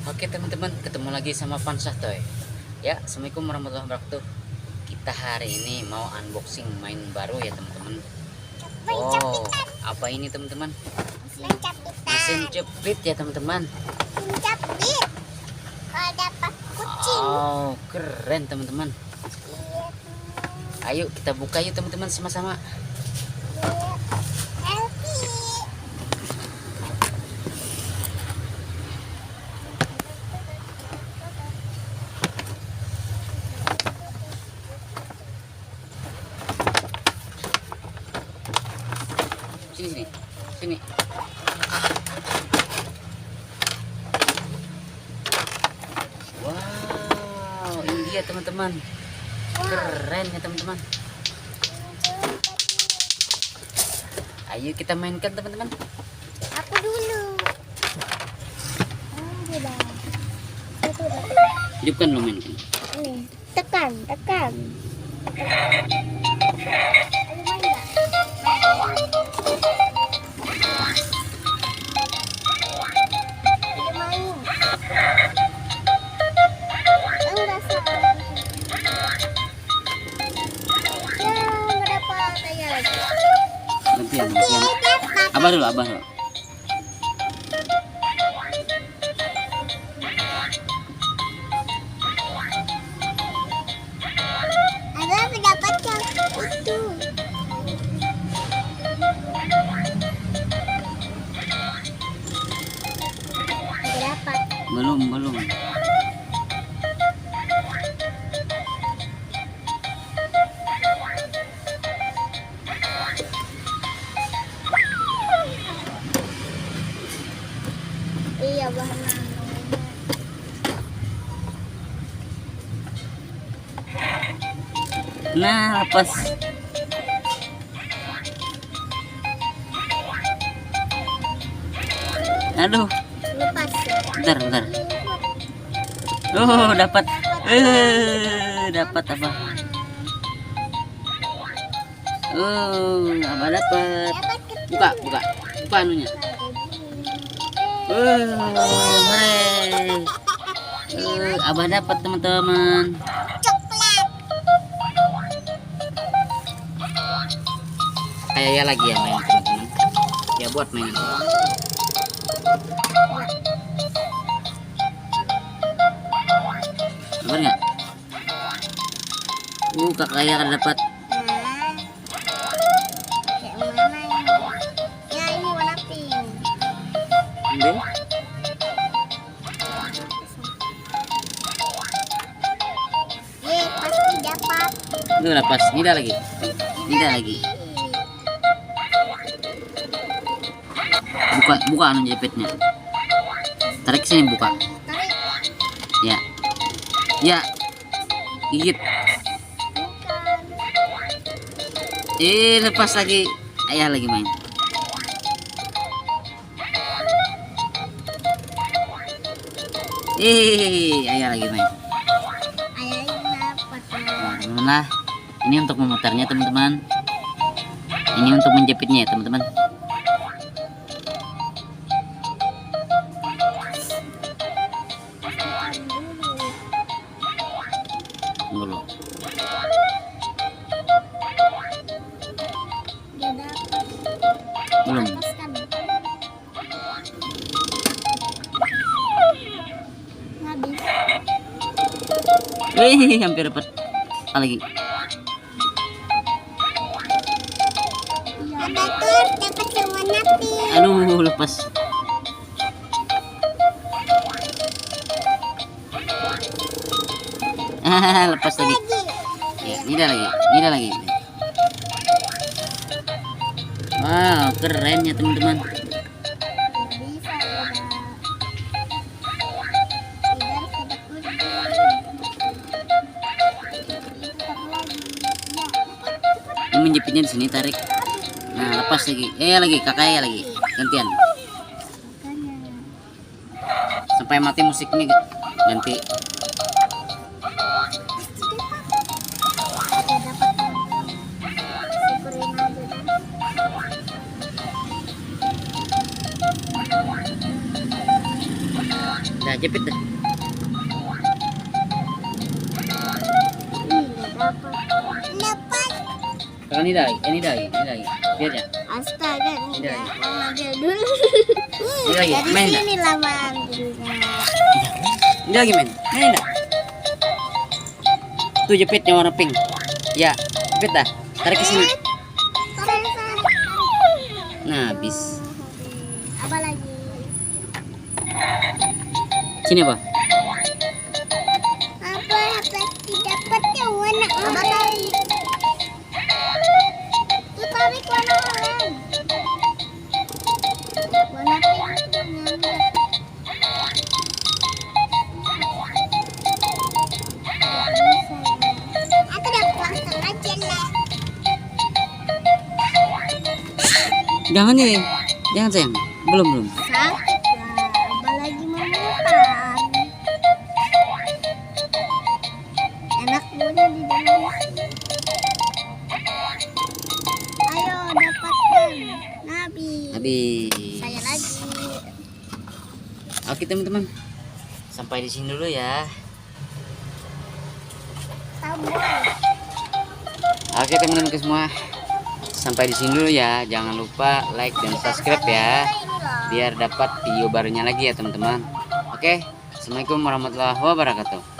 Oke teman-teman, ketemu lagi sama Fansah Toy. Ya, assalamualaikum warahmatullahi wabarakatuh. Kita hari ini mau unboxing main baru ya teman-teman. Oh, apa ini teman-teman? Mesin jepit ya teman-teman. Jepit. Kalau dapat kucing. Oh, keren teman-teman. Ayo kita buka yuk teman-teman sama-sama. Sini. Wow, ini dia teman-teman. Keren ya teman-teman. Ayo kita mainkan teman-teman. Aku dulu. Hidupkan lo mainkan. Ini tekan. Gantian. Abah dulu. Ada pendapat yang itu. Dapat. Belum. Iya bahan Nah, lepas. Aduh, lepas. bentar. Oh, dapat. Dapat apa? Apa dapat? Buka anunya. Hooray. Abah dapat teman-teman. Coklat. Kayak lagi ya main teman-teman. Ya buat mainan. Sabar nggak? Kakak ya kan dapat. Kayak mana ini? Ya ini warna pink. Ambil. Pasti dapat. Itu lepas. Tidak lagi. Buka anu jepitnya. Tarik sini buka. Tarik. Ya. Gigit. Lepas lagi. Ayah lagi main. Ayah lagi main. Ayahnya dapat. Nah, ini untuk memutarnya teman-teman. Ini untuk menjepitnya ya teman-teman. Dulu. Dia dapat. Belum. Lepaskan. Habis. Hampir dapat. Apa lagi? Ada tuh dapat semuanya pink. Aduh, lepas. Lepas lagi. Ya, ini lagi. Wow, keren ya teman-teman. Bisa Ini menjepitnya di sini, tarik. Nah, lepas lagi. Lagi, kakaknya lagi. Gantian. Sampai mati musiknya ganti. Dah jepit dah. Dapat. Kalau ini lagi. Biar ya. Astaga, Ini nih lagi. mau ambil dulu. Ini lagi, Dari main dah. sini lama ambilnya. Ini lagi men. Main dah. Tuh jepitnya warna pink. Ya, jepit dah. Tarik ke sini. Tarik. Nah, habis. Apa lagi? Sini apa? Apa dapatnya warna oranye? Tuh tarik warna oranye. Warna pink dengan aku dapat langsung aja lah. Jangan nih. Jangan sayang. Belum. Sabar, apa lagi mau makan? Enak punya di dalam. Ayo dapatkan Nabi. Habis. Saya lagi. Oke teman-teman. Sampai di sini dulu ya. Sabar. Oke teman-teman semua. Sampai di sini dulu ya. Jangan lupa like dan subscribe ya. Biar dapat video barunya lagi ya teman-teman. Oke. Assalamualaikum warahmatullahi wabarakatuh.